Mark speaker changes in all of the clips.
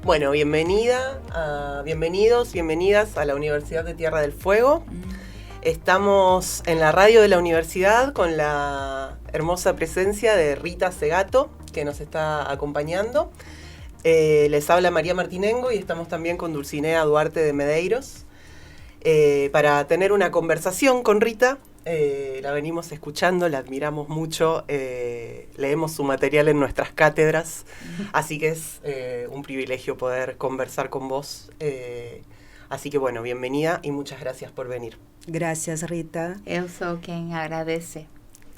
Speaker 1: Bueno, bienvenidos, bienvenidas a la Universidad de Tierra del Fuego. Estamos en la radio de la universidad con la hermosa presencia de Rita Segato, que nos está acompañando. Les habla María Martinengo y estamos también con Dulcinea Duarte de Medeiros para tener una conversación con Rita. La venimos escuchando, la admiramos mucho, leemos su material en nuestras cátedras, así que es un privilegio poder conversar con vos. Así que bueno, bienvenida y muchas gracias por venir.
Speaker 2: Gracias, Rita.
Speaker 3: Eu sou quien agradece.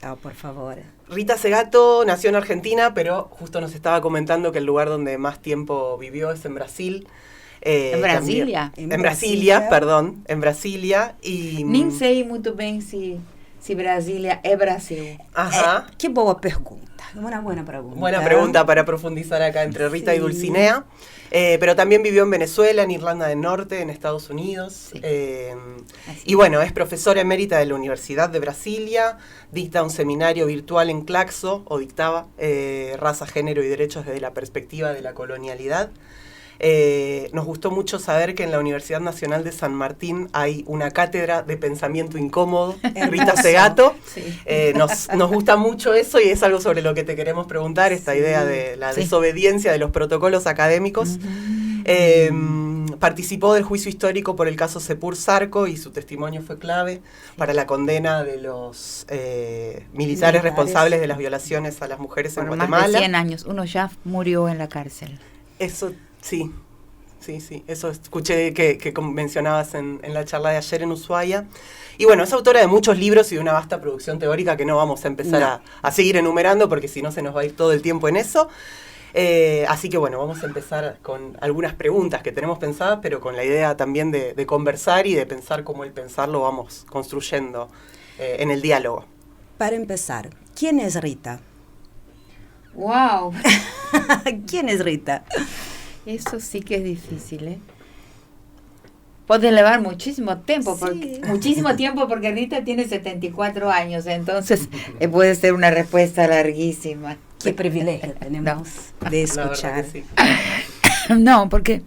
Speaker 2: Oh, por favor.
Speaker 1: Rita Segato nació en Argentina, pero justo nos estaba comentando que el lugar donde más tiempo vivió es en Brasil.
Speaker 3: En Brasília?
Speaker 1: En Brasília, perdón, en Brasília. E...
Speaker 3: Nem sei muito bem se Brasília é Brasil.
Speaker 1: Ajá.
Speaker 2: Qué boa pergunta. Una buena pregunta.
Speaker 1: Buena pregunta para profundizar acá entre Rita y Dulcinea. Pero también vivió en Venezuela, en Irlanda del Norte, en Estados Unidos.
Speaker 3: Sí.
Speaker 1: Y bueno, es profesora emérita de la Universidad de Brasilia, dicta un seminario virtual en Claxo, o dictaba Raza, Género y Derechos desde la perspectiva de la colonialidad. Nos gustó mucho saber que en la Universidad Nacional de San Martín hay una cátedra de pensamiento incómodo, Rita Segato.
Speaker 3: Sí.
Speaker 1: Nos gusta mucho eso y es algo sobre lo que te queremos preguntar, esta idea de la desobediencia de los protocolos académicos. Participó del juicio histórico por el caso Sepur Sarco y su testimonio fue clave para la condena de los militares responsables de las violaciones a las mujeres en Guatemala.
Speaker 3: Más de 100 años, uno ya murió en la cárcel.
Speaker 1: Eso, sí, eso escuché que mencionabas en la charla de ayer en Ushuaia. Y bueno, es autora de muchos libros y de una vasta producción teórica que no vamos a empezar a seguir enumerando porque si no se nos va a ir todo el tiempo en eso. Así que bueno, vamos a empezar con algunas preguntas que tenemos pensadas, pero con la idea también de conversar y de pensar cómo el pensar lo vamos construyendo en el diálogo.
Speaker 2: Para empezar, ¿quién es Rita?
Speaker 3: ¡Wow!
Speaker 2: ¿Quién es Rita?
Speaker 3: Eso sí que es difícil, ¿eh? Puede llevar muchísimo tiempo, porque Rita tiene 74 años, entonces puede ser una respuesta larguísima.
Speaker 2: Qué privilegio tenemos de escuchar.
Speaker 1: Sí.
Speaker 3: No, porque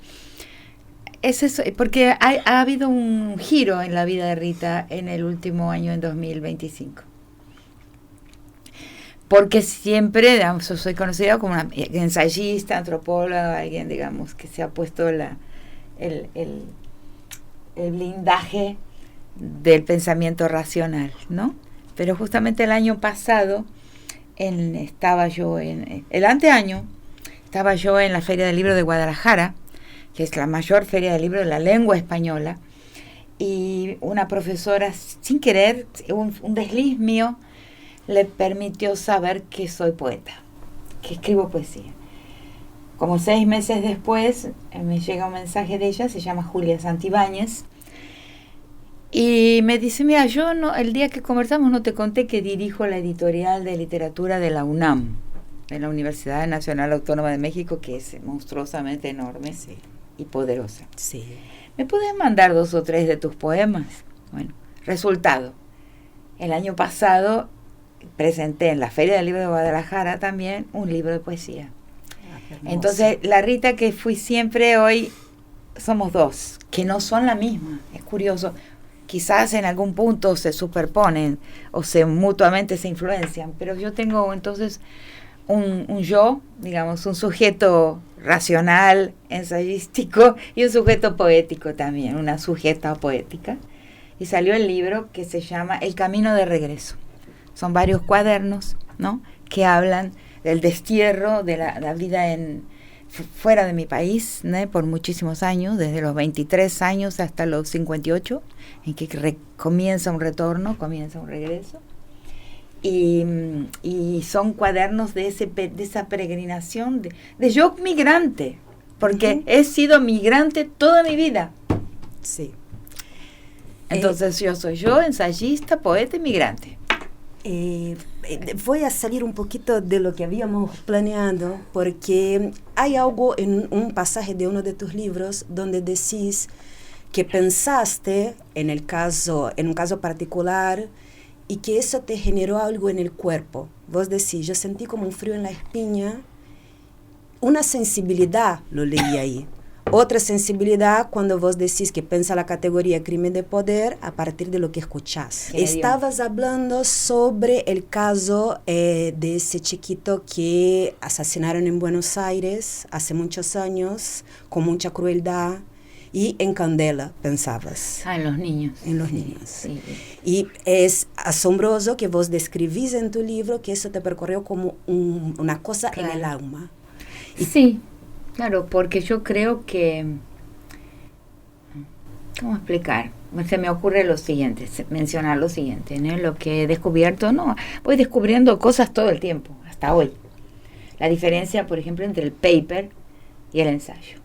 Speaker 3: es eso, porque ha habido un giro en la vida de Rita en el último año, en 2025. Porque siempre, digamos, yo soy conocida como una ensayista, antropóloga, alguien, digamos, que se ha puesto el blindaje del pensamiento racional, ¿no? Pero justamente el año pasado, estaba yo en la Feria del Libro de Guadalajara, que es la mayor feria del libro de la lengua española, y una profesora, sin querer, un desliz mío, le permitió saber que soy poeta, que escribo poesía. Como 6 meses después me llega un mensaje de ella, se llama Julia Santibáñez, y me dice, mira, el día que conversamos no te conté que dirijo la editorial de literatura de la UNAM, de la Universidad Nacional Autónoma de México, que es monstruosamente enorme y poderosa.
Speaker 2: Sí.
Speaker 3: ¿Me puedes mandar 2 o 3 de tus poemas? Bueno, resultado, el año pasado presenté en la Feria del Libro de Guadalajara también un libro de poesía. Entonces, la Rita que fui siempre, hoy somos 2, que no son la misma. Es curioso. Quizás en algún punto se superponen o mutuamente se influencian, pero yo tengo entonces un yo, digamos, un sujeto racional, ensayístico, y un sujeto poético también, una sujeta poética. Y salió el libro que se llama El Camino de Regreso. Son varios cuadernos, ¿no?, que hablan del destierro de la vida fuera de mi país, ¿no?, por muchísimos años, desde los 23 años hasta los 58, en que comienza un retorno, comienza un regreso. Y son cuadernos de esa peregrinación de yo migrante, porque he sido migrante toda mi vida.
Speaker 2: Sí.
Speaker 3: Entonces yo soy ensayista, poeta y migrante.
Speaker 2: Voy a salir un poquito de lo que habíamos planeado, porque hay algo en un pasaje de uno de tus libros donde decís que pensaste en un caso particular y que eso te generó algo en el cuerpo. Vos decís, yo sentí como un frío en la espina una sensibilidad, lo leí ahí. Otra sensibilidad cuando vos decís que pensa la categoría crimen de poder a partir de lo que escuchás. Estabas hablando sobre el caso de ese chiquito que asesinaron en Buenos Aires hace muchos años, con mucha crueldad, y en Candela pensabas.
Speaker 3: En los niños.
Speaker 2: En los niños.
Speaker 3: Sí.
Speaker 2: Y es asombroso que vos describís en tu libro que eso te percorrió como una cosa en el alma.
Speaker 3: Sí. Claro, porque yo creo que, ¿cómo explicar? Se me ocurre lo siguiente, mencionar lo siguiente, ¿no? Lo que he descubierto, voy descubriendo cosas todo el tiempo, hasta hoy. La diferencia, por ejemplo, entre el paper y el ensayo.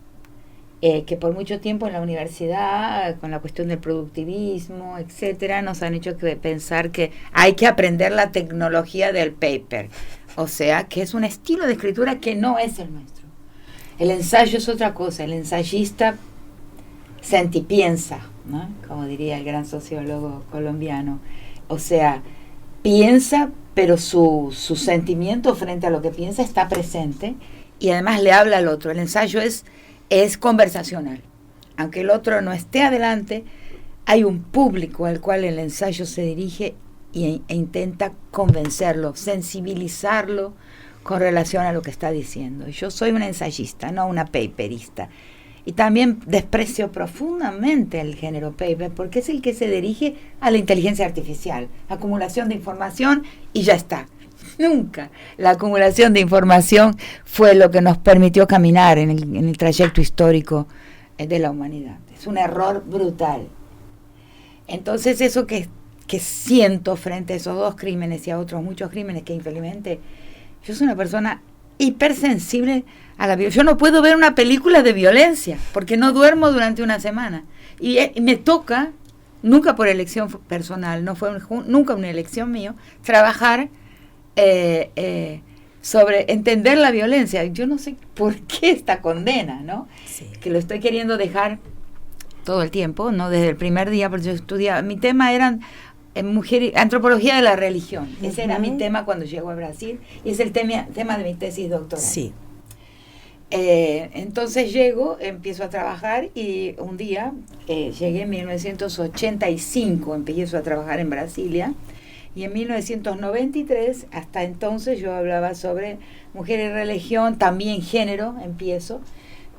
Speaker 3: Que por mucho tiempo en la universidad, con la cuestión del productivismo, etcétera, nos han hecho pensar que hay que aprender la tecnología del paper. O sea, que es un estilo de escritura que no es el nuestro. El ensayo es otra cosa, el ensayista sentipiensa, ¿no? Como diría el gran sociólogo colombiano. O sea, piensa, pero su sentimiento frente a lo que piensa está presente y además le habla al otro. El ensayo es conversacional. Aunque el otro no esté adelante, hay un público al cual el ensayo se dirige e intenta convencerlo, sensibilizarlo con relación a lo que está diciendo. Yo soy una ensayista, no una paperista. Y también desprecio profundamente el género paper porque es el que se dirige a la inteligencia artificial, acumulación de información y ya está. Nunca la acumulación de información fue lo que nos permitió caminar en el trayecto histórico de la humanidad. Es un error brutal. Entonces eso que siento frente a esos dos crímenes y a otros muchos crímenes que infelizmente... Yo soy una persona hipersensible a la violencia. Yo no puedo ver una película de violencia porque no duermo durante una semana. Y me toca, nunca por elección personal, no fue nunca una elección mío, trabajar sobre entender la violencia. Yo no sé por qué esta condena, ¿no? Sí. Que lo estoy queriendo dejar todo el tiempo, no desde el primer día, porque yo estudiaba. Mi tema eran... antropología de la religión. Ese era mi tema cuando llego a Brasil y es el tema de mi tesis doctoral.
Speaker 2: Sí.
Speaker 3: Entonces llego, empiezo a trabajar y un día, llegué en 1985, empiezo a trabajar en Brasilia y en 1993, hasta entonces yo hablaba sobre mujer y religión, también género, empiezo,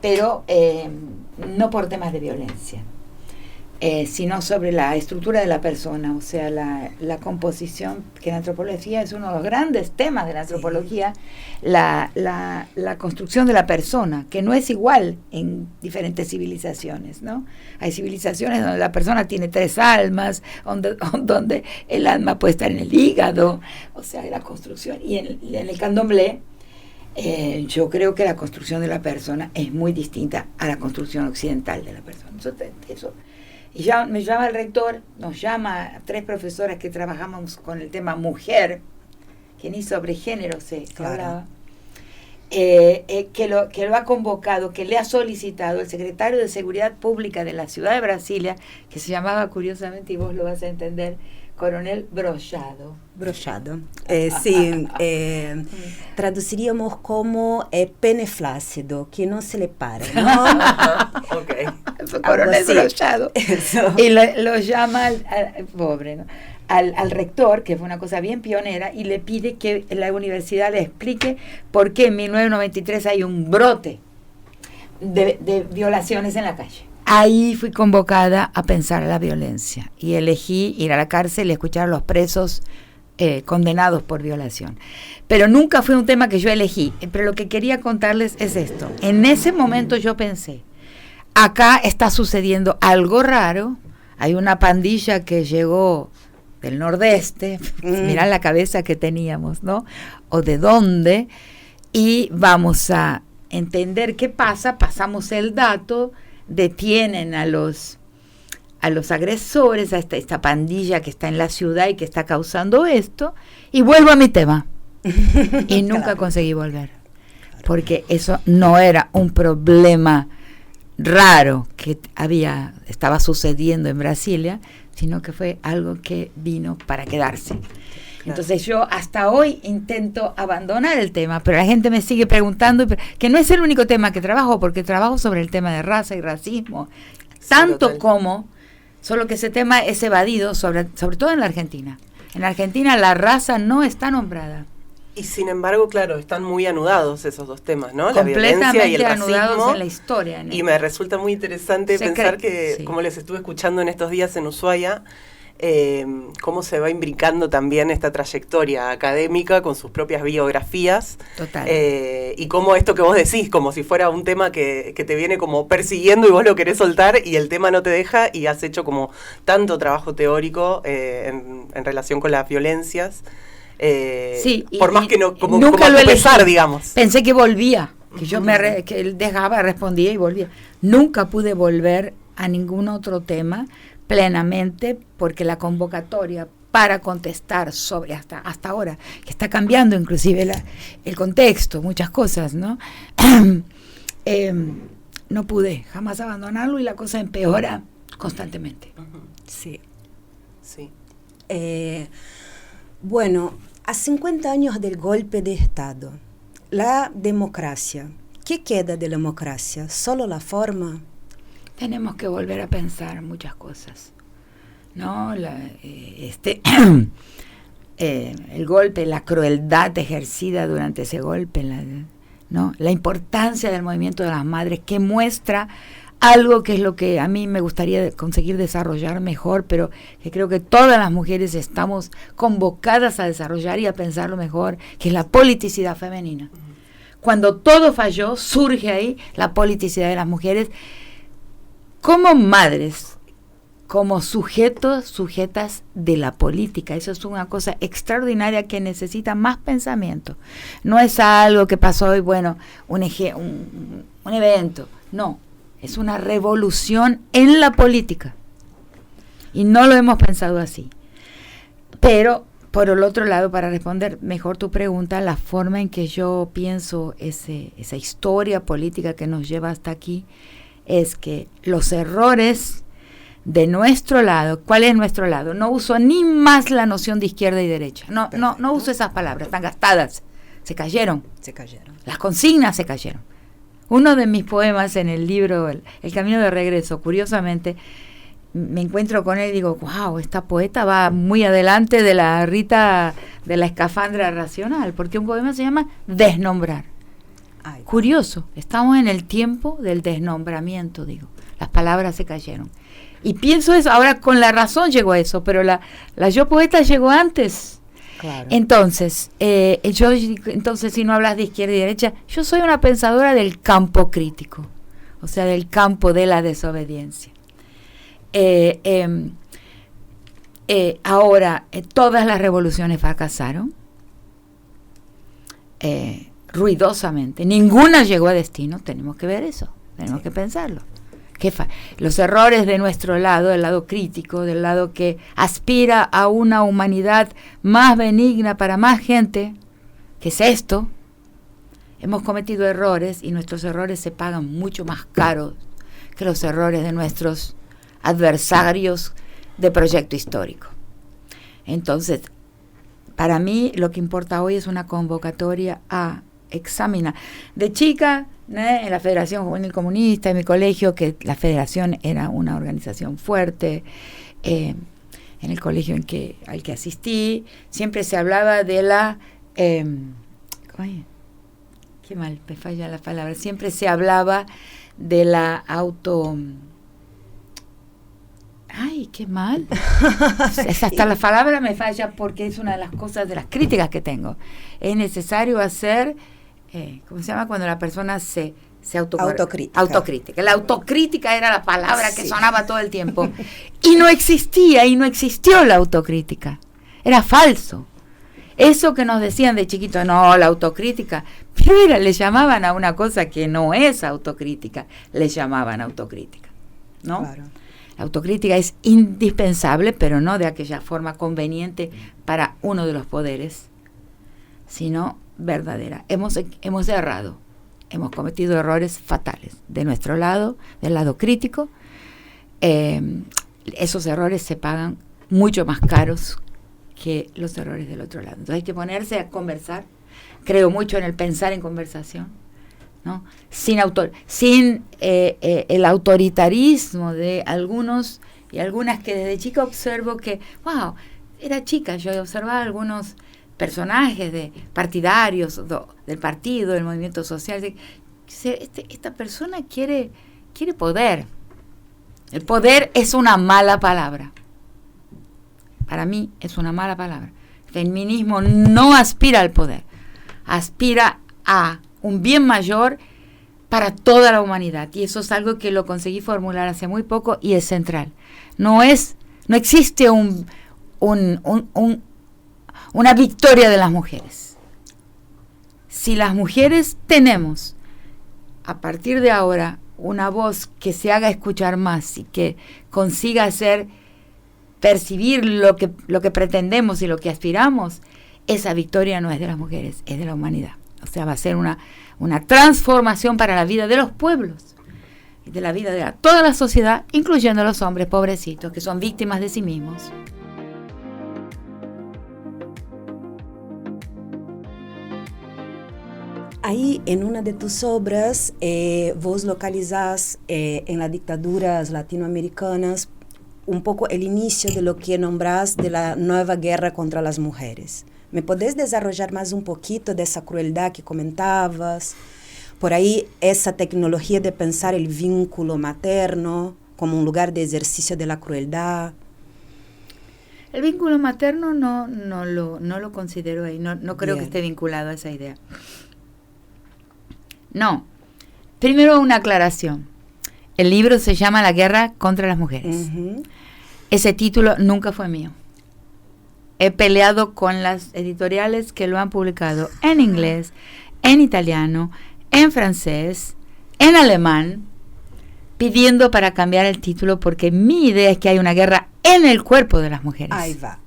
Speaker 3: pero no por temas de violencia. Sino sobre la estructura de la persona, o sea, la composición, que la antropología es uno de los grandes temas de la antropología, la construcción de la persona, que no es igual en diferentes civilizaciones, ¿no? Hay civilizaciones donde la persona tiene 3 almas, donde el alma puede estar en el hígado, o sea, la construcción, y en el candomblé, yo creo que la construcción de la persona es muy distinta a la construcción occidental de la persona. Eso y ya me llama el rector, nos llama a 3 profesoras que trabajamos con el tema mujer, que ni sobre género se hablaba, que lo ha convocado, que le ha solicitado el secretario de Seguridad Pública de la ciudad de Brasilia, que se llamaba curiosamente, y vos lo vas a entender, Coronel Brochado.
Speaker 2: Sí, traduciríamos como pene flácido, que no se le para, ¿no?
Speaker 1: Okay.
Speaker 3: Coronel Brochado. Y lo llama pobre, ¿no? al rector, que fue una cosa bien pionera, y le pide que la universidad le explique por qué en 1993 hay un brote de violaciones en la calle. Ahí fui convocada a pensar la violencia y elegí ir a la cárcel y escuchar a los presos condenados por violación. Pero nunca fue un tema que yo elegí. Pero lo que quería contarles es esto. En ese momento yo pensé, acá está sucediendo algo raro. Hay una pandilla que llegó del nordeste, mirá la cabeza que teníamos, ¿no? O de dónde, y vamos a entender qué pasa, pasamos el dato, detienen a los agresores, a esta pandilla que está en la ciudad y que está causando esto, y vuelvo a mi tema. Y nunca conseguí volver, porque eso no era un problema raro que estaba sucediendo en Brasilia, sino que fue algo que vino para quedarse. Entonces yo hasta hoy intento abandonar el tema, pero la gente me sigue preguntando, que no es el único tema que trabajo, porque trabajo sobre el tema de raza y racismo, tanto como, solo que ese tema es evadido, sobre todo en la Argentina. En la Argentina la raza no está nombrada.
Speaker 1: Y sin embargo, claro, están muy anudados esos dos temas, ¿no? La violencia y el racismo.
Speaker 3: Anudados en la historia.
Speaker 1: Y me resulta muy interesante pensar que, como les estuve escuchando en estos días en Ushuaia, cómo se va imbricando también esta trayectoria académica con sus propias biografías.
Speaker 3: Total.
Speaker 1: Y cómo esto que vos decís, como si fuera un tema que te viene como persiguiendo y vos lo querés soltar y el tema no te deja, y has hecho como tanto trabajo teórico en relación con las violencias.
Speaker 3: Sí,
Speaker 1: por más que no, como
Speaker 3: nunca lo
Speaker 1: pesar, digamos.
Speaker 3: Pensé que volvía, que yo que él dejaba, respondía y volvía. Nunca pude volver a ningún otro tema plenamente, porque la convocatoria para contestar sobre hasta ahora, que está cambiando inclusive el contexto, muchas cosas, ¿no? No pude jamás abandonarlo y la cosa empeora constantemente.
Speaker 2: Sí.
Speaker 1: Sí.
Speaker 2: Bueno, a 50 años del golpe de Estado, la democracia, ¿qué queda de la democracia? ¿Solo la forma?
Speaker 3: Tenemos que volver a pensar muchas cosas, ¿no? El golpe, la crueldad ejercida durante ese golpe, ¿no? La importancia del movimiento de las madres, que muestra algo que es lo que a mí me gustaría conseguir desarrollar mejor, pero que creo que todas las mujeres estamos convocadas a desarrollar y a pensarlo mejor, que es la politicidad femenina. Cuando todo falló, surge ahí la politicidad de las mujeres como madres, como sujetas de la política. Eso es una cosa extraordinaria que necesita más pensamiento. No es algo que pasó hoy, bueno, un evento. No, es una revolución en la política. Y no lo hemos pensado así. Pero, por el otro lado, para responder mejor tu pregunta, la forma en que yo pienso esa historia política que nos lleva hasta aquí, es que los errores de nuestro lado, ¿cuál es nuestro lado? No uso ni más la noción de izquierda y derecha. No uso esas palabras, están gastadas. Se cayeron. Las consignas se cayeron. Uno de mis poemas en el libro El Camino de Regreso, curiosamente, me encuentro con él y digo, wow, esta poeta va muy adelante de la Rita de la Escafandra Racional, porque un poema se llama Desnombrar. Ay, curioso, estamos en el tiempo del desnombramiento, digo. Las palabras se cayeron. Y pienso eso, ahora con la razón llegó a eso, pero la yo poeta llegó antes. Claro. Entonces, si no hablas de izquierda y derecha, yo soy una pensadora del campo crítico, o sea, del campo de la desobediencia. Ahora, todas las revoluciones fracasaron. Ruidosamente, ninguna llegó a destino. Tenemos que ver eso, tenemos que pensarlo. Los errores de nuestro lado, del lado crítico, del lado que aspira a una humanidad más benigna para más gente, que es esto. Hemos cometido errores y nuestros errores se pagan mucho más caros que los errores de nuestros adversarios de proyecto histórico. Entonces, para mí lo que importa hoy es una convocatoria a examinar. De chica, en la Federación Juvenil Comunista, en mi colegio, que la federación era una organización fuerte, en el colegio al que asistí, siempre se hablaba de la... qué mal, me falla la palabra. Siempre se hablaba de la Ay, qué mal. Hasta la palabra me falla porque es una de las cosas, de las críticas que tengo. Es necesario hacer, ¿cómo se llama? Cuando la persona se autocrítica. La autocrítica era la palabra que sonaba todo el tiempo. Y no existió la autocrítica. Era falso. Eso que nos decían de chiquito, no, la autocrítica, pero le llamaban a una cosa que no es autocrítica, le llamaban autocrítica, ¿no? Claro. La autocrítica es indispensable, pero no de aquella forma conveniente para uno de los poderes, sino verdadera. Hemos errado, hemos cometido errores fatales de nuestro lado, del lado crítico. Esos errores se pagan mucho más caros que los errores del otro lado. Entonces hay que ponerse a conversar. Creo mucho en el pensar en conversación, ¿no? Sin el autoritarismo de algunos y algunas que desde chica observo que, wow, era chica, yo observaba algunos personajes de partidarios del partido, del movimiento social, esta persona quiere poder. El poder es una mala palabra. Para mí es una mala palabra. El feminismo no aspira al poder, aspira a un bien mayor para toda la humanidad. Y eso es algo que lo conseguí formular hace muy poco y es central. No existe una victoria de las mujeres. Si las mujeres tenemos, a partir de ahora, una voz que se haga escuchar más y que consiga percibir lo que pretendemos y lo que aspiramos, esa victoria no es de las mujeres, es de la humanidad. O sea, va a ser una transformación para la vida de los pueblos y de la vida de toda la sociedad, incluyendo a los hombres pobrecitos que son víctimas de sí mismos.
Speaker 2: Ahí, en una de tus obras, vos localizás en las dictaduras latinoamericanas un poco el inicio de lo que nombrás de la nueva guerra contra las mujeres. ¿Me podés desarrollar más un poquito de esa crueldad que comentabas? Por ahí, esa tecnología de pensar el vínculo materno como un lugar de ejercicio de la crueldad.
Speaker 3: El vínculo materno no lo considero ahí, no creo que esté vinculado a esa idea. No. Primero una aclaración. El libro se llama La guerra contra las mujeres. Uh-huh. Ese título nunca fue mío. He peleado con las editoriales que lo han publicado en inglés, en italiano, en francés, en alemán, pidiendo para cambiar el título porque mi idea es que hay una guerra en el cuerpo de las mujeres.
Speaker 2: Ahí va.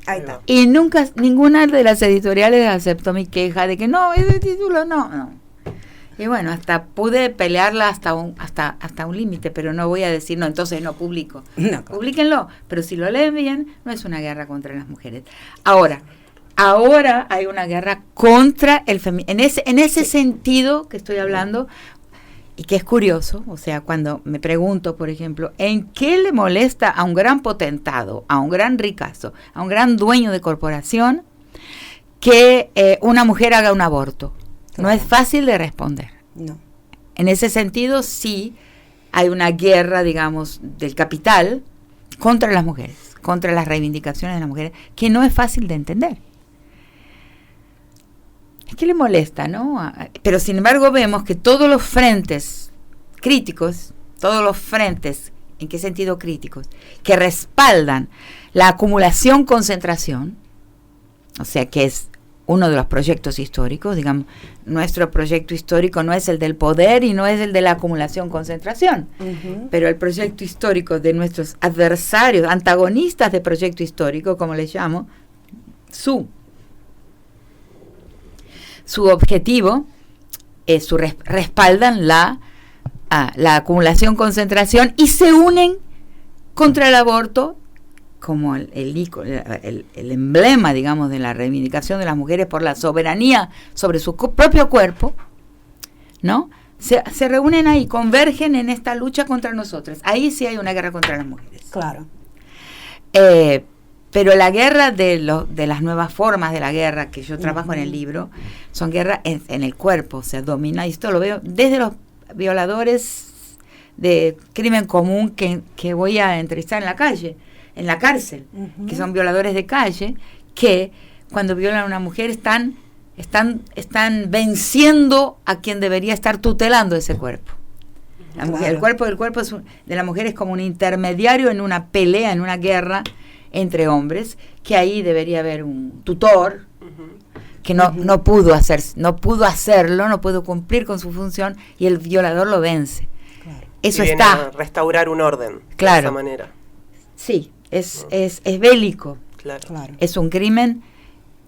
Speaker 2: Ahí está.
Speaker 3: Y nunca, ninguna de las editoriales aceptó mi queja de que no, ese título no. Y bueno, hasta pude pelearla hasta un límite, pero no voy a decir, no, entonces no publico. No. Publíquenlo, pero si lo leen bien, no es una guerra contra las mujeres. Ahora hay una guerra contra el feminismo. En ese sentido que estoy hablando, y que es curioso, o sea, cuando me pregunto, por ejemplo, ¿en qué le molesta a un gran potentado, a un gran ricazo, a un gran dueño de corporación que una mujer haga un aborto? No es fácil de responder.
Speaker 2: No.
Speaker 3: En ese sentido, sí hay una guerra, digamos, del capital contra las mujeres, contra las reivindicaciones de las mujeres, que no es fácil de entender. Es que le molesta, ¿no? Pero sin embargo vemos que todos los frentes críticos, ¿en qué sentido críticos? Que respaldan la acumulación-concentración, o sea, que es uno de los proyectos históricos, digamos, nuestro proyecto histórico no es el del poder y no es el de la acumulación-concentración, uh-huh. Pero el proyecto histórico de nuestros adversarios, antagonistas de proyecto histórico, como les llamo, su objetivo es respaldan la acumulación-concentración y se unen contra el aborto como el emblema, digamos, de la reivindicación de las mujeres por la soberanía sobre su propio cuerpo, ¿no? Se reúnen ahí, convergen en esta lucha contra nosotras. Ahí sí hay una guerra contra las mujeres.
Speaker 2: Claro.
Speaker 3: Pero la guerra de las nuevas formas de la guerra que yo trabajo en el libro son guerras en el cuerpo, o sea, domina, y esto lo veo desde los violadores de crimen común que voy a entrevistar en la cárcel, uh-huh. Que son violadores de calle, que cuando violan a una mujer están venciendo a quien debería estar tutelando ese cuerpo. La mujer, el cuerpo de la mujer es como un intermediario en una pelea, en una guerra entre hombres, que ahí debería haber un tutor, uh-huh. Que no pudo hacerlo, no pudo cumplir con su función, y el violador lo vence.
Speaker 1: Claro.
Speaker 3: Eso
Speaker 1: y
Speaker 3: está.
Speaker 1: A restaurar un orden,
Speaker 3: claro.
Speaker 1: De esa manera.
Speaker 3: Sí, es bélico.
Speaker 1: Claro.
Speaker 3: Es un crimen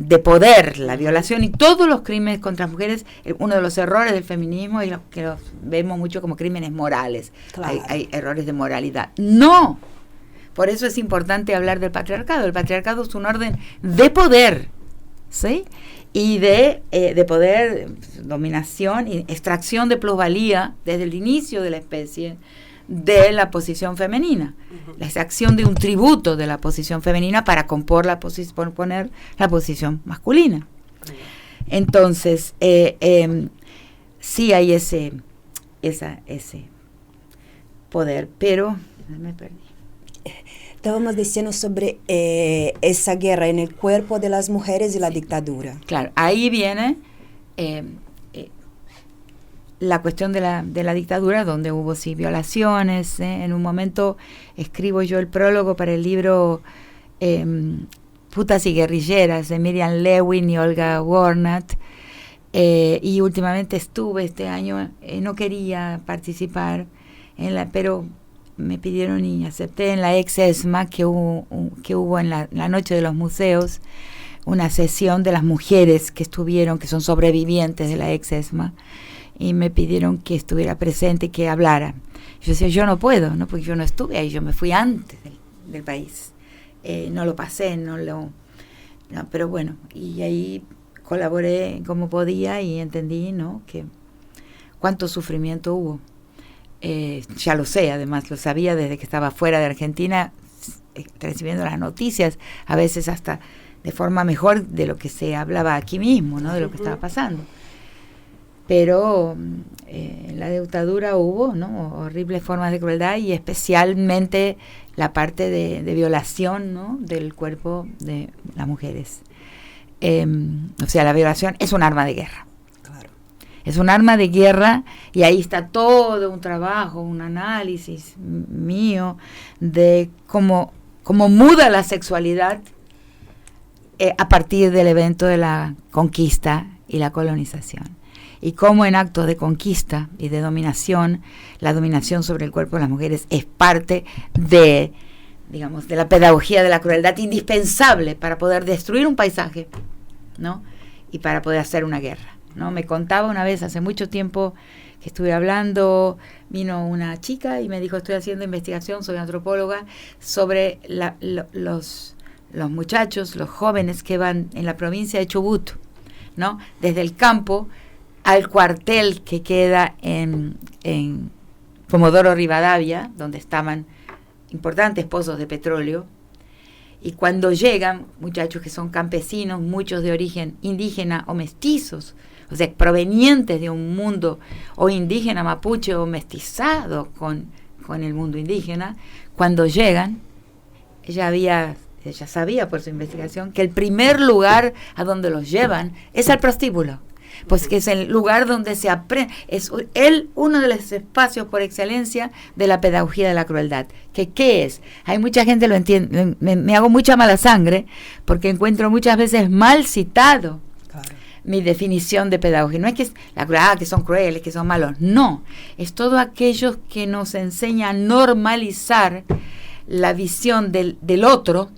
Speaker 3: de poder, la violación y todos los crímenes contra las mujeres. Uno de los errores del feminismo y que los vemos mucho como crímenes morales. Claro. Hay errores de moralidad. No, Por eso es importante hablar del patriarcado. El patriarcado es un orden de poder, ¿sí? Y de poder, dominación y extracción de plusvalía desde el inicio de la especie de la posición femenina. La extracción de un tributo de la posición femenina para componer la posición masculina. Entonces, sí hay ese poder, pero me perdí.
Speaker 2: Estábamos diciendo sobre esa guerra en el cuerpo de las mujeres y la dictadura.
Speaker 3: Claro, ahí viene la cuestión de la dictadura, donde hubo sí violaciones. En un momento escribo yo el prólogo para el libro Putas y guerrilleras, de Miriam Lewin y Olga Warnat. Y últimamente estuve este año, no quería participar, pero me pidieron y acepté en la ex-ESMA que hubo en la Noche de los Museos una sesión de las mujeres que estuvieron, que son sobrevivientes de la ex-ESMA, y me pidieron que estuviera presente y que hablara. Yo decía, yo no puedo, ¿no? Porque yo no estuve ahí, yo me fui antes del país. No lo pasé, pero bueno, y ahí colaboré como podía y entendí, ¿no?, que cuánto sufrimiento hubo. Ya lo sé, además lo sabía desde que estaba fuera de Argentina, recibiendo las noticias, a veces hasta de forma mejor de lo que se hablaba aquí mismo, ¿no?, de lo que estaba pasando. Pero en la dictadura hubo, ¿no?, horribles formas de crueldad, y especialmente la parte de violación, ¿no?, del cuerpo de las mujeres. O sea, la violación es un arma de guerra. Es un arma de guerra, y ahí está todo un trabajo, un análisis mío de cómo muda la sexualidad a partir del evento de la conquista y la colonización. Y cómo en actos de conquista y de dominación, la dominación sobre el cuerpo de las mujeres es parte de, digamos, de la pedagogía de la crueldad indispensable para poder destruir un paisaje, ¿no?, y para poder hacer una guerra, ¿no? Me contaba una vez, hace mucho tiempo que estuve hablando, vino una chica y me dijo, estoy haciendo investigación, soy antropóloga, sobre los muchachos, los jóvenes que van en la provincia de Chubut, ¿no?, desde el campo al cuartel que queda en Comodoro Rivadavia, donde estaban importantes pozos de petróleo. Y cuando llegan, muchachos que son campesinos, muchos de origen indígena o mestizos, o sea, provenientes de un mundo o indígena mapuche o mestizado con el mundo indígena, cuando llegan, ella sabía por su investigación que el primer lugar a donde los llevan es al prostíbulo, pues que es el lugar donde se aprende, es uno de los espacios por excelencia de la pedagogía de la crueldad. ¿Qué es? Hay mucha gente lo entiende, me hago mucha mala sangre porque encuentro muchas veces mal citado mi definición de pedagogía. No es que la crueldad, que son crueles, que son malos, no, es todo aquellos que nos enseña a normalizar la visión del otro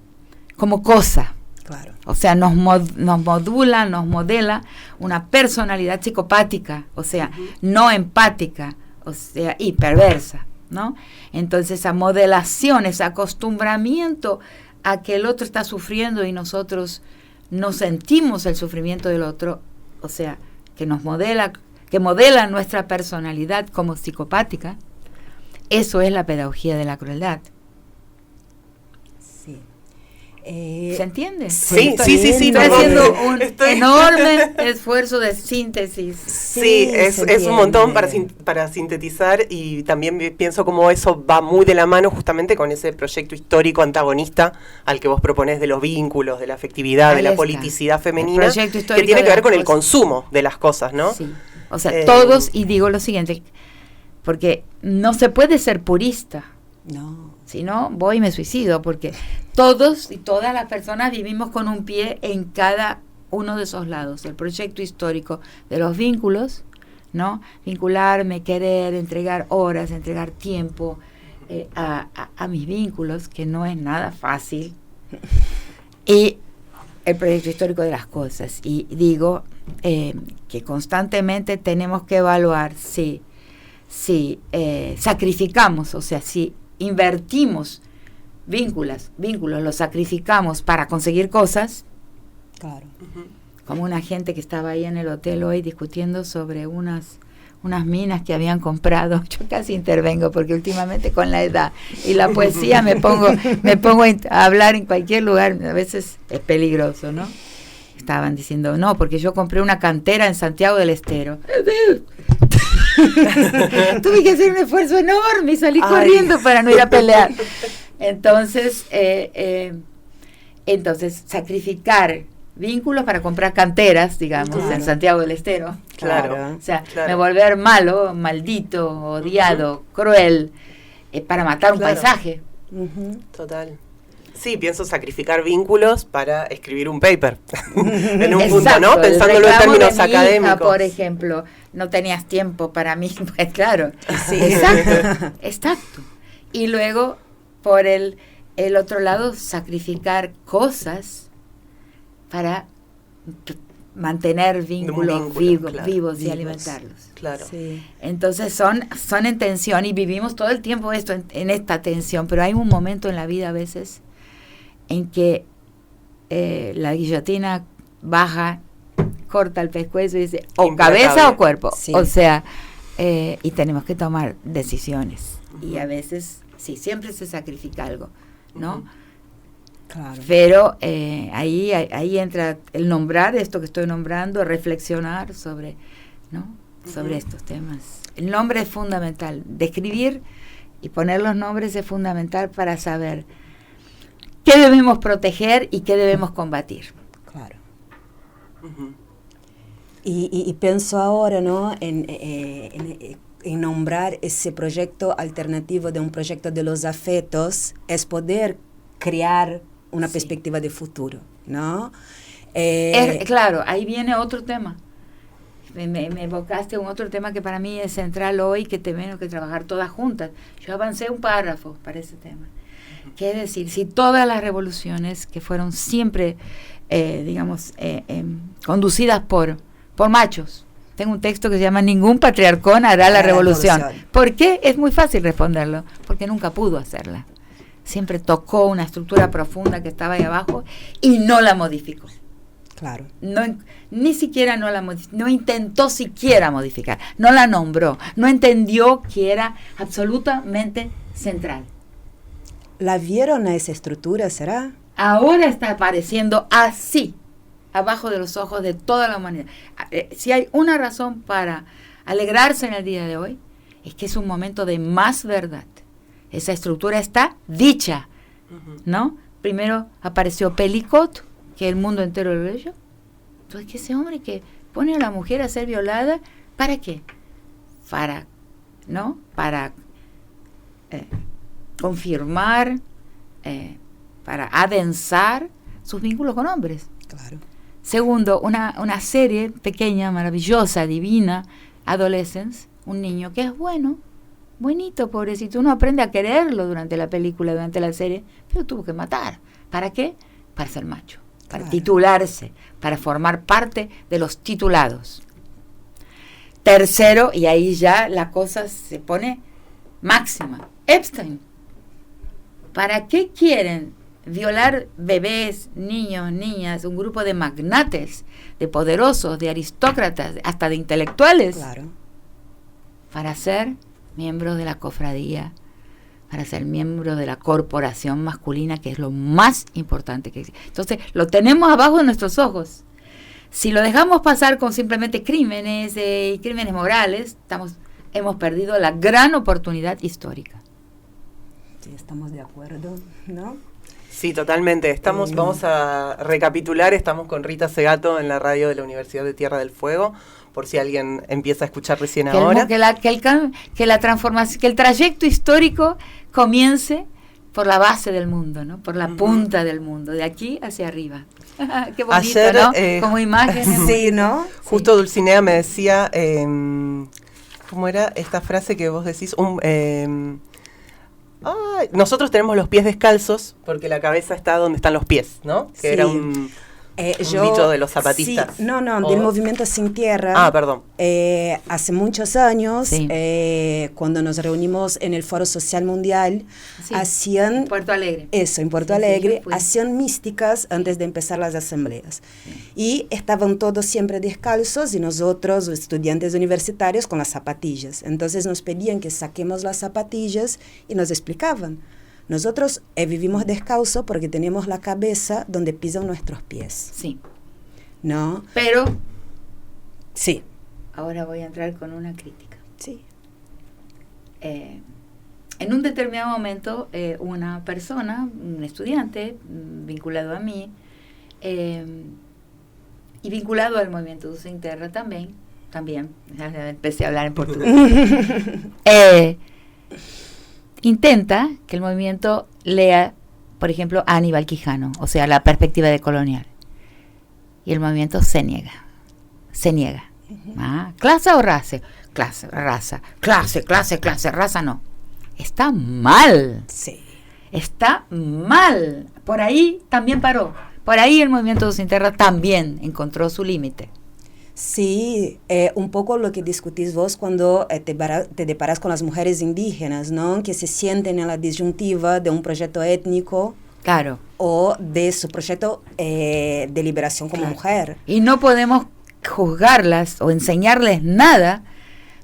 Speaker 3: como cosa.
Speaker 2: Claro.
Speaker 3: O sea, nos modula, nos modela una personalidad psicopática, o sea, no empática, o sea, y perversa, ¿no? Entonces, esa modelación, ese acostumbramiento a que el otro está sufriendo y nosotros no sentimos el sufrimiento del otro, o sea, que modela nuestra personalidad como psicopática, eso es la pedagogía de la crueldad. ¿Se entiende?
Speaker 1: Sí.
Speaker 3: Estoy haciendo un enorme esfuerzo de síntesis.
Speaker 1: Sí, es un montón para sintetizar, y también pienso como eso va muy de la mano justamente con ese proyecto histórico antagonista al que vos proponés, de los vínculos, de la afectividad, de la politicidad femenina, que tiene que ver con el consumo de las cosas, ¿no?
Speaker 3: Sí. O sea, todos, y digo lo siguiente, porque no se puede ser purista.
Speaker 2: No.
Speaker 3: Si no, voy y me suicido, porque todos y todas las personas vivimos con un pie en cada uno de esos lados. El proyecto histórico de los vínculos, ¿no? Vincularme, querer, entregar horas, entregar tiempo a mis vínculos, que no es nada fácil. Y el proyecto histórico de las cosas. Y digo que constantemente tenemos que evaluar si sacrificamos, o sea, si invertimos vínculos, los sacrificamos para conseguir cosas.
Speaker 2: Claro.
Speaker 3: Como una gente que estaba ahí en el hotel hoy discutiendo sobre unas minas que habían comprado. Yo casi intervengo porque últimamente con la edad y la poesía me pongo a hablar en cualquier lugar, a veces es peligroso, ¿no? Estaban diciendo, no, porque yo compré una cantera en Santiago del Estero. Tuve que hacer un esfuerzo enorme y salí corriendo para no ir a pelear. Entonces sacrificar vínculos para comprar canteras, digamos, en Santiago del Estero.
Speaker 1: Claro.
Speaker 3: O sea, me volver malo, maldito, odiado, cruel, para matar un paisaje.
Speaker 1: Total. Sí, pienso sacrificar vínculos para escribir un paper. En un punto, ¿no? Pensándolo en términos académicos.
Speaker 3: Hija, por ejemplo, no tenías tiempo para mí, pues claro.
Speaker 2: Sí.
Speaker 3: Exacto. Y luego, por el otro lado, sacrificar cosas para mantener vínculos vivos y alimentarlos.
Speaker 1: Claro.
Speaker 2: Sí.
Speaker 3: Entonces son en tensión y vivimos todo el tiempo esto en esta tensión, pero hay un momento en la vida a veces en que la guillotina baja, corta el pescuezo y dice o cabeza o cuerpo. Sí. O sea, y tenemos que tomar decisiones. Y a veces, sí, siempre se sacrifica algo, ¿no?
Speaker 2: Claro.
Speaker 3: Pero ahí entra el nombrar esto que estoy nombrando, reflexionar sobre, ¿no? Sobre estos temas. El nombre es fundamental. Describir y poner los nombres es fundamental para saber qué debemos proteger y qué debemos combatir.
Speaker 2: Claro. Y pienso ahora, ¿no? En nombrar ese proyecto alternativo de un proyecto de los afectos, es poder crear una perspectiva de futuro, ¿no?
Speaker 3: Claro, ahí viene otro tema. Me evocaste un otro tema que para mí es central hoy, que tenemos que trabajar todas juntas. Yo avancé un párrafo para ese tema. Que es decir, si todas las revoluciones que fueron siempre, conducidas por machos, tengo un texto que se llama Ningún patriarcón hará la revolución. ¿Por qué? Es muy fácil responderlo, porque nunca pudo hacerla. Siempre tocó una estructura profunda que estaba ahí abajo y no la modificó.
Speaker 2: Claro.
Speaker 3: Ni siquiera no intentó siquiera modificar, no la nombró, no entendió que era absolutamente central.
Speaker 2: ¿La vieron a esa estructura, será?
Speaker 3: Ahora está apareciendo así, abajo de los ojos de toda la humanidad. Si hay una razón para alegrarse en el día de hoy, es que es un momento de más verdad. Esa estructura está dicha, ¿no? Primero apareció Pelicot, que el mundo entero lo leyó. Entonces, que ese hombre que pone a la mujer a ser violada, ¿para qué? Para confirmar, para adensar sus vínculos con hombres.
Speaker 2: Claro.
Speaker 3: Segundo, una serie pequeña, maravillosa, divina, Adolescence, un niño que es buenito, pobrecito. Uno aprende a quererlo durante la película, durante la serie, pero tuvo que matar. ¿Para qué? Para ser macho, para titularse, para formar parte de los titulados. Tercero, y ahí ya la cosa se pone máxima, Epstein. ¿Para qué quieren violar bebés, niños, niñas, un grupo de magnates, de poderosos, de aristócratas, hasta de intelectuales?
Speaker 2: Claro.
Speaker 3: Para ser miembros de la cofradía, para ser miembros de la corporación masculina, que es lo más importante que existe. Entonces, lo tenemos abajo de nuestros ojos. Si lo dejamos pasar con simplemente crímenes y crímenes morales, hemos perdido la gran oportunidad histórica.
Speaker 2: Sí, estamos de acuerdo, ¿no?
Speaker 1: Sí, totalmente. Vamos a recapitular, estamos con Rita Segato en la radio de la Universidad de Tierra del Fuego, por si alguien empieza a escuchar recién ahora.
Speaker 3: Que la transformación, que el trayecto histórico comience por la base del mundo, ¿no? Por la punta del mundo, de aquí hacia arriba. Qué bonito, ayer, ¿no? Como imagen.
Speaker 2: Sí, ¿no?
Speaker 1: Justo Dulcinea me decía, ¿cómo era esta frase que vos decís? Nosotros tenemos los pies descalzos porque la cabeza está donde están los pies, ¿no? Que
Speaker 2: sí.
Speaker 1: era un Un dicho de los zapatistas.
Speaker 2: Sí, del movimiento Sin Tierra.
Speaker 1: Ah, perdón.
Speaker 2: Hace muchos años,
Speaker 3: Sí.
Speaker 2: cuando nos reunimos en el Foro Social Mundial,
Speaker 3: Sí,
Speaker 2: hacían...
Speaker 3: en Puerto Alegre.
Speaker 2: Eso, en Puerto
Speaker 3: Sí,
Speaker 2: Alegre,
Speaker 3: yo fui.
Speaker 2: hacían místicas antes de empezar las asambleas. Y estaban todos siempre descalzos y nosotros, los estudiantes universitarios, con las zapatillas. Entonces nos pedían que saquemos las zapatillas y nos explicaban. Nosotros vivimos descalzos porque tenemos la cabeza donde pisan nuestros pies,
Speaker 3: Sí.
Speaker 2: ¿no?
Speaker 3: Pero
Speaker 2: Sí,
Speaker 3: ahora voy a entrar con una crítica.
Speaker 2: sí.
Speaker 3: En un determinado momento, una persona, un estudiante, vinculado a mí, y vinculado al movimiento Sin Terra también, ya empecé a hablar en portugués, intenta que el movimiento lea, por ejemplo, a Aníbal Quijano, o sea, la perspectiva decolonial. Y el movimiento se niega. ¿Clase o raza? Raza, raza no. Está mal.
Speaker 2: Sí.
Speaker 3: Está mal. Por ahí también paró. Por ahí el movimiento Sin Terra también encontró su límite.
Speaker 2: Sí, un poco lo que discutís vos cuando te deparas con las mujeres indígenas, ¿no? Que se sienten en la disyuntiva de un proyecto étnico.
Speaker 3: Claro.
Speaker 2: O de su proyecto de liberación como mujer.
Speaker 3: Y no podemos juzgarlas o enseñarles nada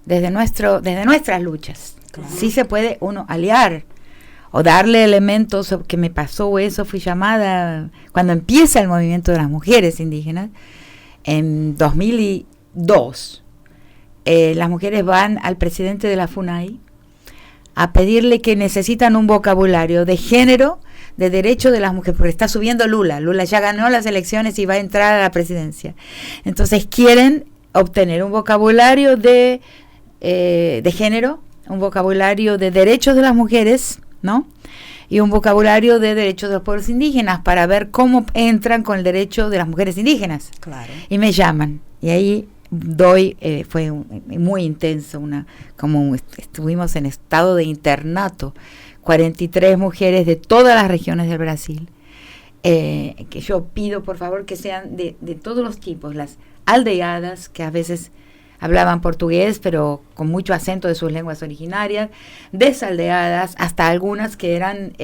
Speaker 3: desde nuestras luchas. Claro. Sí se puede uno aliar o darle elementos que me pasó eso, fui llamada cuando empieza el movimiento de las mujeres indígenas en 2002. Las mujeres van al presidente de la FUNAI a pedirle que necesitan un vocabulario de género, de derecho de las mujeres, porque está subiendo Lula ya ganó las elecciones y va a entrar a la presidencia. Entonces quieren obtener un vocabulario de género, un vocabulario de derechos de las mujeres, ¿no? Y un vocabulario de derechos de los pueblos indígenas para ver cómo entran con el derecho de las mujeres indígenas.
Speaker 2: Claro.
Speaker 3: Y me llaman, y ahí fue muy intenso, como estuvimos en estado de internato, 43 mujeres de todas las regiones del Brasil, que yo pido por favor que sean de todos los tipos, las aldeadas, que a veces hablaban portugués pero con mucho acento de sus lenguas originarias, desaldeadas, hasta algunas que eran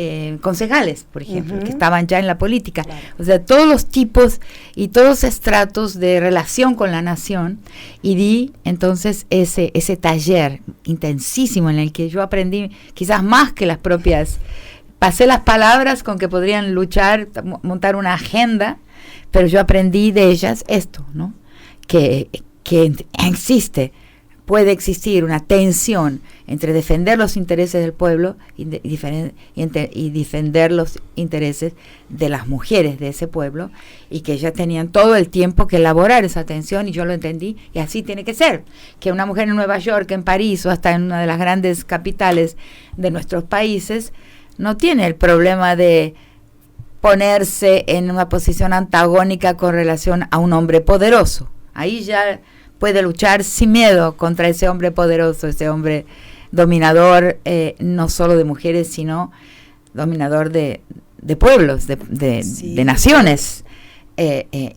Speaker 3: concejales, por ejemplo, que estaban ya en la política. Claro. O sea, todos los tipos y todos los estratos de relación con la nación, y di entonces ese taller intensísimo en el que yo aprendí quizás más que las propias, pasé las palabras con que podrían luchar, montar una agenda, pero yo aprendí de ellas esto, ¿no? Que puede existir una tensión entre defender los intereses del pueblo y defender los intereses de las mujeres de ese pueblo, y que ellas tenían todo el tiempo que elaborar esa tensión, y yo lo entendí, y así tiene que ser, que una mujer en Nueva York, en París o hasta en una de las grandes capitales de nuestros países no tiene el problema de ponerse en una posición antagónica con relación a un hombre poderoso. Ahí ya puede luchar sin miedo contra ese hombre poderoso, ese hombre dominador, no solo de mujeres, sino dominador de pueblos, de naciones,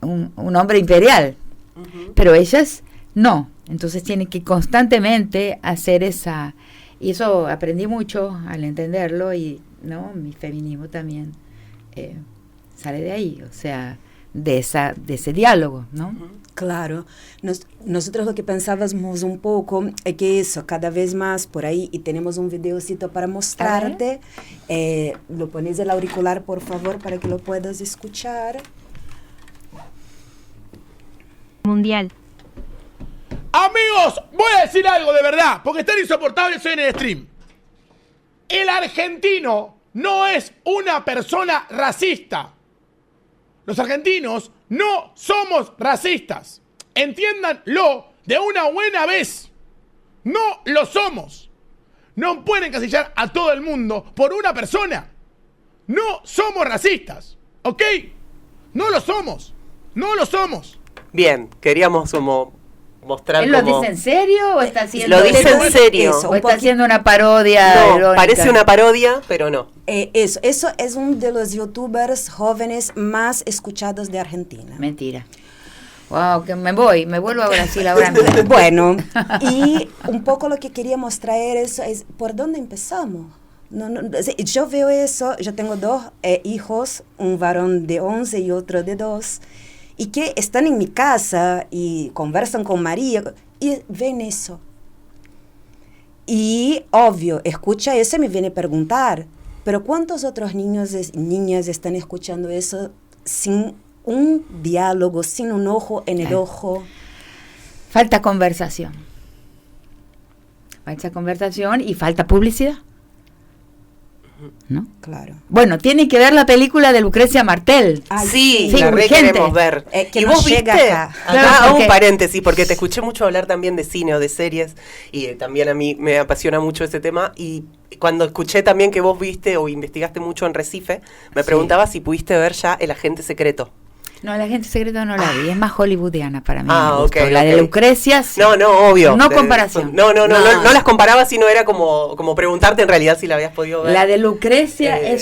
Speaker 3: un hombre imperial. Uh-huh. Pero ellas no, entonces tienen que constantemente hacer y eso aprendí mucho al entenderlo, y no, mi feminismo también sale de ahí, o sea, de ese diálogo, ¿no?
Speaker 2: Claro, nosotros lo que pensábamos un poco es que eso, cada vez más por ahí, y tenemos un videocito para mostrarte, lo pones el auricular por favor para que lo puedas escuchar.
Speaker 4: Mundial.
Speaker 5: Amigos, voy a decir algo de verdad, porque están insoportables hoy en el stream. El argentino no es una persona racista. Los argentinos no somos racistas. Entiéndanlo de una buena vez. No lo somos. No pueden encasillar a todo el mundo por una persona. No somos racistas, ¿ok? No lo somos. No lo somos.
Speaker 1: Bien, queríamos como mostrar
Speaker 3: ¿Él lo
Speaker 1: como...
Speaker 3: dice en serio o está haciendo...
Speaker 1: Lo dice en serio.
Speaker 2: Eso,
Speaker 3: o
Speaker 2: un
Speaker 3: está
Speaker 2: poquito.
Speaker 3: haciendo una parodia
Speaker 1: No,
Speaker 3: irónica?
Speaker 1: parece una parodia, pero no.
Speaker 2: Eso es uno de los youtubers jóvenes más escuchados de Argentina.
Speaker 3: Mentira. Wow, que me vuelvo a Brasil ahora mismo.
Speaker 2: Bueno, y un poco lo que queríamos traer eso es por dónde empezamos. Yo veo eso, yo tengo dos hijos, un varón de 11 y otro de 2, y que están en mi casa y conversan con María y ven eso. Y obvio, escucha eso y me viene a preguntar, pero ¿cuántos otros niños y niñas están escuchando eso sin un diálogo, sin un ojo en el ojo?
Speaker 3: Falta conversación. Falta conversación y falta publicidad, ¿no?
Speaker 2: Claro.
Speaker 3: Bueno, tienen que ver la película de Lucrecia Martel.
Speaker 2: Ay,
Speaker 1: Sí,
Speaker 3: sí,
Speaker 1: la re
Speaker 3: urgente.
Speaker 1: queremos ver.
Speaker 2: Que
Speaker 1: ¿Y
Speaker 2: nos
Speaker 1: vos
Speaker 2: llega
Speaker 1: viste?
Speaker 2: acá.
Speaker 3: Claro,
Speaker 1: Acá hago
Speaker 3: porque-
Speaker 1: un paréntesis, porque te escuché mucho hablar también de cine o de series, y también a mí me apasiona mucho ese tema, y cuando escuché también que vos viste o investigaste mucho en Recife, me
Speaker 3: Sí.
Speaker 1: preguntaba si pudiste ver ya El Agente Secreto.
Speaker 3: No, La Gente Secreta no la vi, es más hollywoodiana para mí.
Speaker 1: Ah,
Speaker 3: me gustó.
Speaker 1: ok,
Speaker 3: La de
Speaker 1: ok.
Speaker 3: Lucrecia, sí.
Speaker 1: No, obvio.
Speaker 3: No comparación.
Speaker 1: No las comparaba, sino era como preguntarte en realidad si la habías podido ver.
Speaker 3: La de Lucrecia
Speaker 1: Eh,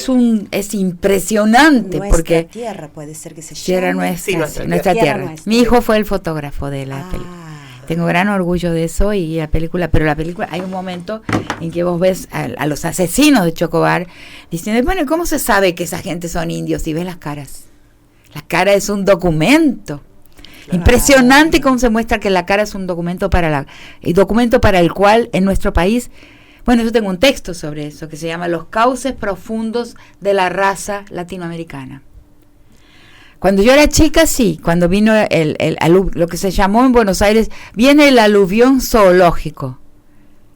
Speaker 3: es impresionante
Speaker 2: Nuestra
Speaker 3: porque
Speaker 2: tierra puede ser que se
Speaker 3: Tierra
Speaker 2: llame.
Speaker 3: nuestra,
Speaker 1: Sí, nuestra
Speaker 3: nuestra
Speaker 2: tierra.
Speaker 3: tierra.
Speaker 2: Nuestra.
Speaker 3: Mi hijo fue el fotógrafo de la película. Tengo gran orgullo de eso y la película, pero la película hay un momento en que vos ves a los asesinos de Chocobar diciendo, bueno, ¿cómo se sabe que esa gente son indios? Y ves las caras. La cara es un documento. Impresionante cómo se muestra que la cara es un documento el documento para el cual en nuestro país, bueno, yo tengo un texto sobre eso que se llama Los cauces profundos de la raza latinoamericana. Cuando yo era chica, sí, cuando vino lo que se llamó en Buenos Aires, viene el aluvión zoológico.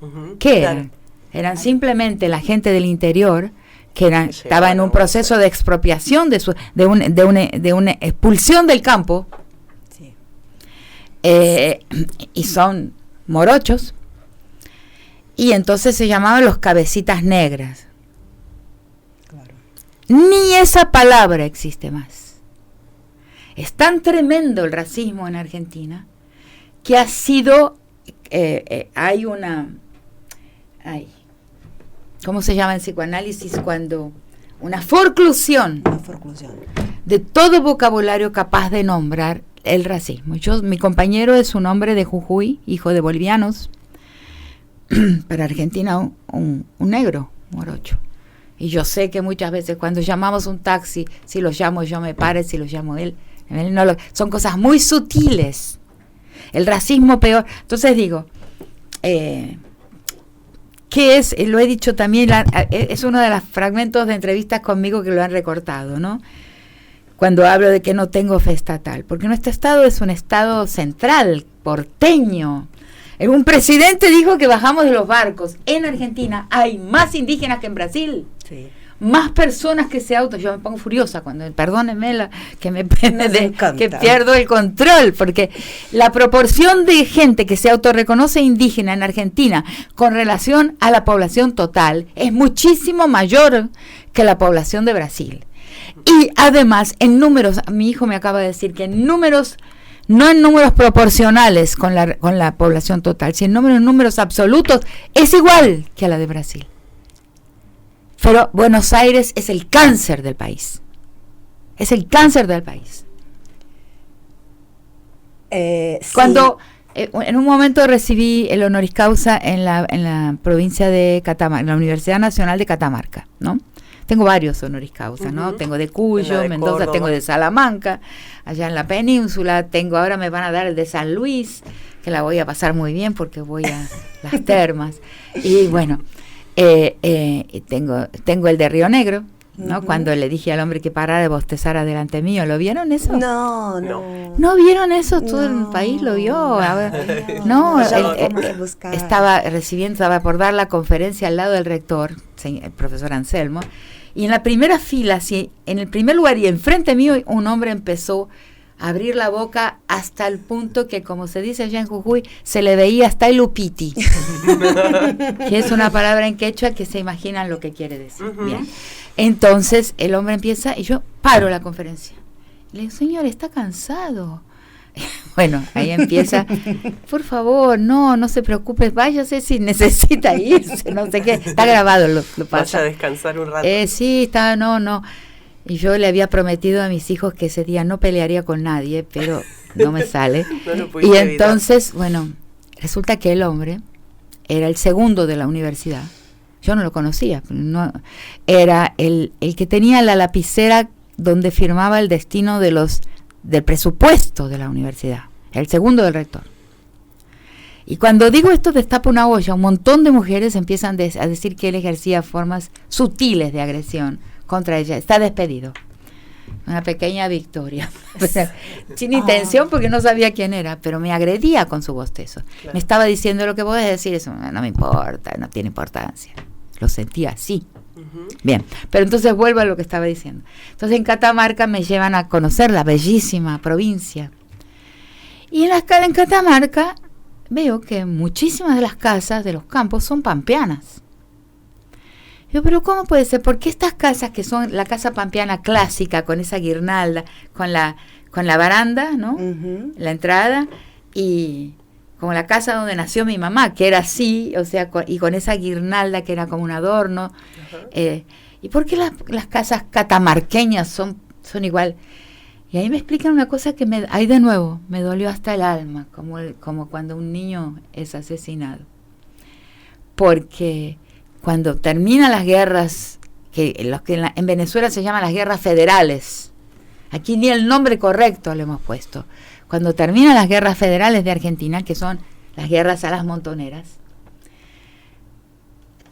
Speaker 1: Ujú,
Speaker 3: ¿Qué
Speaker 1: claro.
Speaker 3: eran? Eran simplemente la gente del interior que estaba en un
Speaker 1: a
Speaker 3: proceso de expropiación de una expulsión del campo,
Speaker 2: Sí.
Speaker 3: y son morochos, y entonces se llamaban los cabecitas negras.
Speaker 2: Claro.
Speaker 3: Ni esa palabra existe más. Es tan tremendo el racismo en Argentina que ha sido, hay una, ¿cómo se llama en psicoanálisis? Cuando una forclusión
Speaker 2: Una forclusión.
Speaker 3: de todo vocabulario capaz de nombrar el racismo. Mi compañero es un hombre de Jujuy, hijo de bolivianos, para Argentina un negro, morocho. Y yo sé que muchas veces cuando llamamos un taxi, si lo llamo yo me pare, si lo llamo él no son cosas muy sutiles. El racismo peor. Entonces digo, ¿qué es? Lo he dicho también, es uno de los fragmentos de entrevistas conmigo que lo han recortado, ¿no? Cuando hablo de que no tengo fe estatal, porque nuestro estado es un estado central, porteño. Un presidente dijo que bajamos de los barcos. En Argentina hay más indígenas que en Brasil.
Speaker 2: Sí.
Speaker 3: Más personas que yo me pongo furiosa cuando, perdónenme que que pierdo el control, porque la proporción de gente que se autorreconoce indígena en Argentina con relación a la población total es muchísimo mayor que la población de Brasil. Y además, en números, mi hijo me acaba de decir que en números, no en números proporcionales con la población total, sino en números absolutos, es igual que a la de Brasil. Pero Buenos Aires es el cáncer del país. Es el cáncer del país.
Speaker 2: Sí.
Speaker 3: Cuando en un momento recibí el honoris causa en la provincia de Catamarca, en la Universidad Nacional de Catamarca, ¿no? Tengo varios honoris causa, ¿no? Tengo de Cuyo,
Speaker 1: de
Speaker 3: Mendoza,
Speaker 1: Córdoba.
Speaker 3: tengo de Salamanca, allá en la península, ahora me van a dar el de San Luis, que la voy a pasar muy bien porque voy a las termas. Y bueno, tengo el de Río Negro, ¿no? Cuando le dije al hombre que parara de bostezar delante mío, ¿lo vieron eso?
Speaker 2: No.
Speaker 3: ¿No vieron eso? Todo el
Speaker 2: No.
Speaker 3: país lo vio. A ver,
Speaker 2: No,
Speaker 3: no,
Speaker 2: ya
Speaker 3: el-
Speaker 2: lo vamos a buscar.
Speaker 3: estaba por dar la conferencia al lado del rector, el profesor Anselmo, y en la primera fila, en el primer lugar y enfrente mío, un hombre empezó a abrir la boca hasta el punto que, como se dice allá en Jujuy, se le veía hasta el upiti, que es una palabra en quechua que se imaginan lo que quiere decir.
Speaker 1: Ujú.
Speaker 3: Bien. Entonces el hombre empieza y yo paro la conferencia. Le digo, señor, está cansado. Bueno, ahí empieza, por favor, no se preocupe, váyase si necesita irse, no sé qué, está grabado, lo pasa.
Speaker 1: Vaya a descansar un rato.
Speaker 3: Sí, está, no. Y yo le había prometido a mis hijos que ese día no pelearía con nadie, pero no me sale.
Speaker 1: No lo
Speaker 3: Y
Speaker 1: pudiste evitar.
Speaker 3: entonces, bueno, resulta que el hombre era el segundo de la universidad. Yo no lo conocía, no, era el que tenía la lapicera donde firmaba el destino del presupuesto de la universidad, el segundo del rector. Y cuando digo esto destapa una olla, un montón de mujeres empiezan a decir que él ejercía formas sutiles de agresión contra ella. Está despedido. Una pequeña victoria. Sin intención, porque no sabía quién era, pero me agredía con su bostezo.
Speaker 1: Claro.
Speaker 3: Me estaba diciendo lo que podés decir, eso no me importa, no tiene importancia. Lo sentía así.
Speaker 1: Ujú.
Speaker 3: Bien, pero entonces vuelvo a lo que estaba diciendo. Entonces en Catamarca me llevan a conocer la bellísima provincia. Y en Catamarca veo que muchísimas de las casas de los campos son pampeanas. Yo, pero ¿cómo puede ser? ¿Por qué estas casas que son la casa pampeana clásica, con esa guirnalda, con la baranda, ¿no?
Speaker 2: Ujú.
Speaker 3: La entrada, y como la casa donde nació mi mamá, que era así, o sea, y con esa guirnalda que era como un adorno. ¿Y por qué las casas catamarqueñas son igual? Y ahí me explican una cosa que ahí de nuevo me dolió hasta el alma, como cuando un niño es asesinado. Porque cuando terminan las guerras, que en Venezuela se llaman las guerras federales, aquí ni el nombre correcto le hemos puesto. Cuando terminan las guerras federales de Argentina, que son las guerras a las montoneras,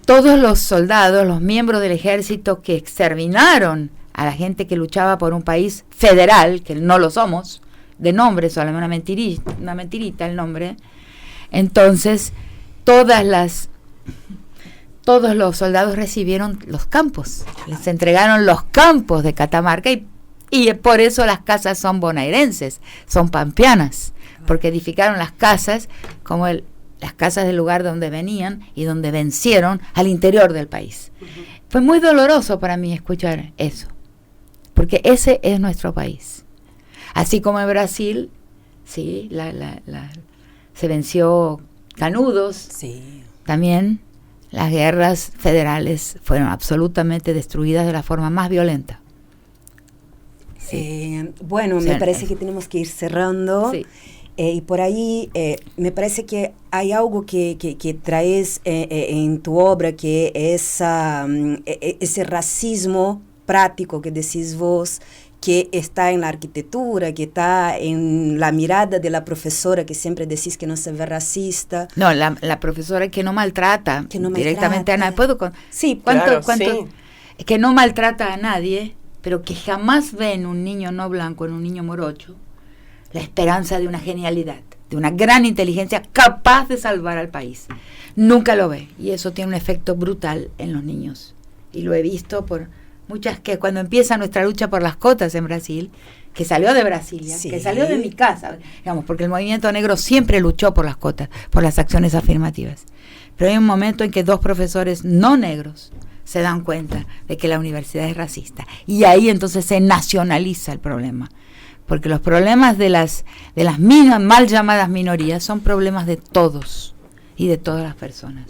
Speaker 3: todos los soldados, los miembros del ejército que exterminaron a la gente que luchaba por un país federal, que no lo somos, de nombre solamente, una mentirita el nombre, entonces todos los soldados recibieron los campos, les entregaron los campos de Catamarca, y por eso las casas son bonaerenses, son pampeanas, porque edificaron las casas como las casas del lugar donde venían y donde vencieron al interior del país. Fue muy doloroso para mí escuchar eso, porque ese es nuestro país. Así como en Brasil, sí, se venció Canudos,
Speaker 2: Sí.
Speaker 3: también las guerras federales fueron absolutamente destruidas de la forma más violenta.
Speaker 2: Bueno,
Speaker 3: O sea,
Speaker 2: me parece que tenemos que ir cerrando.
Speaker 3: Sí.
Speaker 2: Y por ahí me parece que hay algo que traes en tu obra, que es ese racismo práctico que decís vos, que está en la arquitectura, que está en la mirada de la profesora, que siempre decís que no se ve racista.
Speaker 3: No, la profesora que no maltrata
Speaker 2: Que no
Speaker 3: directamente a nadie.
Speaker 2: maltrata. Sí,
Speaker 1: Claro,
Speaker 3: ¿Cuánto?
Speaker 1: sí.
Speaker 3: Que no maltrata a nadie, pero que jamás ve en un niño no blanco, en un niño morocho, la esperanza de una genialidad, de una gran inteligencia capaz de salvar al país. Nunca lo ve, y eso tiene un efecto brutal en los niños. Y lo he visto por muchas, que cuando empieza nuestra lucha por las cotas en Brasil, que salió de Brasilia,
Speaker 2: Sí.
Speaker 3: que salió de mi casa, digamos, porque el movimiento negro siempre luchó por las cotas, por las acciones afirmativas. Pero hay un momento en que dos profesores no negros se dan cuenta de que la universidad es racista, y ahí entonces se nacionaliza el problema, porque los problemas de las mal llamadas minorías son problemas de todos y de todas las personas.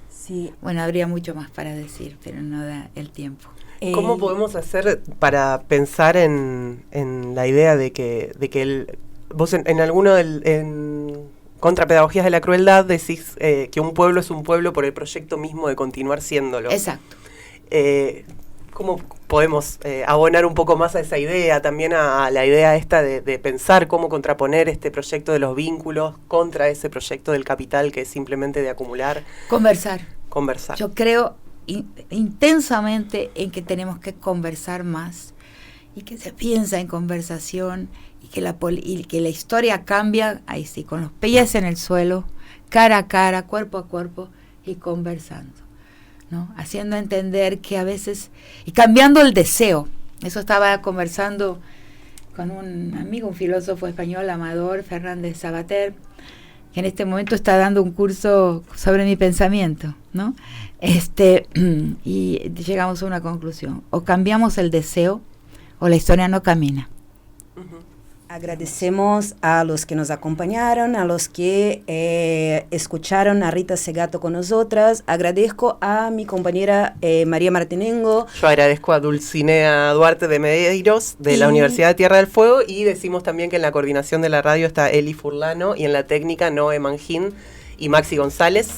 Speaker 2: sí.
Speaker 3: Bueno, habría mucho más para decir, pero no da el tiempo.
Speaker 1: ¿Cómo podemos hacer para pensar en la idea de que vos en alguno en Contrapedagogías de la Crueldad decís que un pueblo es un pueblo por el proyecto mismo de continuar siéndolo?
Speaker 3: Exacto.
Speaker 1: ¿Cómo podemos abonar un poco más a esa idea, también a la idea esta de pensar cómo contraponer este proyecto de los vínculos contra ese proyecto del capital que es simplemente de acumular?
Speaker 3: Conversar.
Speaker 1: Conversar.
Speaker 3: Yo creo intensamente en que tenemos que conversar más, y que se piensa en conversación, y que la historia cambia ahí sí, con los pies en el suelo, cara a cara, cuerpo a cuerpo, y conversando, ¿no? Haciendo entender que a veces, y cambiando el deseo. Eso estaba conversando con un amigo, un filósofo español, Amador Fernández Sabater, que en este momento está dando un curso sobre mi pensamiento, ¿no? Y llegamos a una conclusión: o cambiamos el deseo o la historia no camina.
Speaker 1: Ujú.
Speaker 2: Agradecemos a los que nos acompañaron, a los que escucharon a Rita Segato con nosotras. Agradezco a mi compañera María Martinengo.
Speaker 1: Yo agradezco a Dulcinea Duarte de Medeiros, de la Universidad de Tierra del Fuego, y decimos también que en la coordinación de la radio está Eli Furlano y en la técnica Noé Mangín y Maxi González,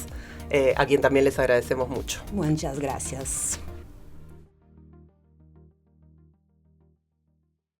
Speaker 1: a quien también les agradecemos mucho.
Speaker 2: Muchas gracias.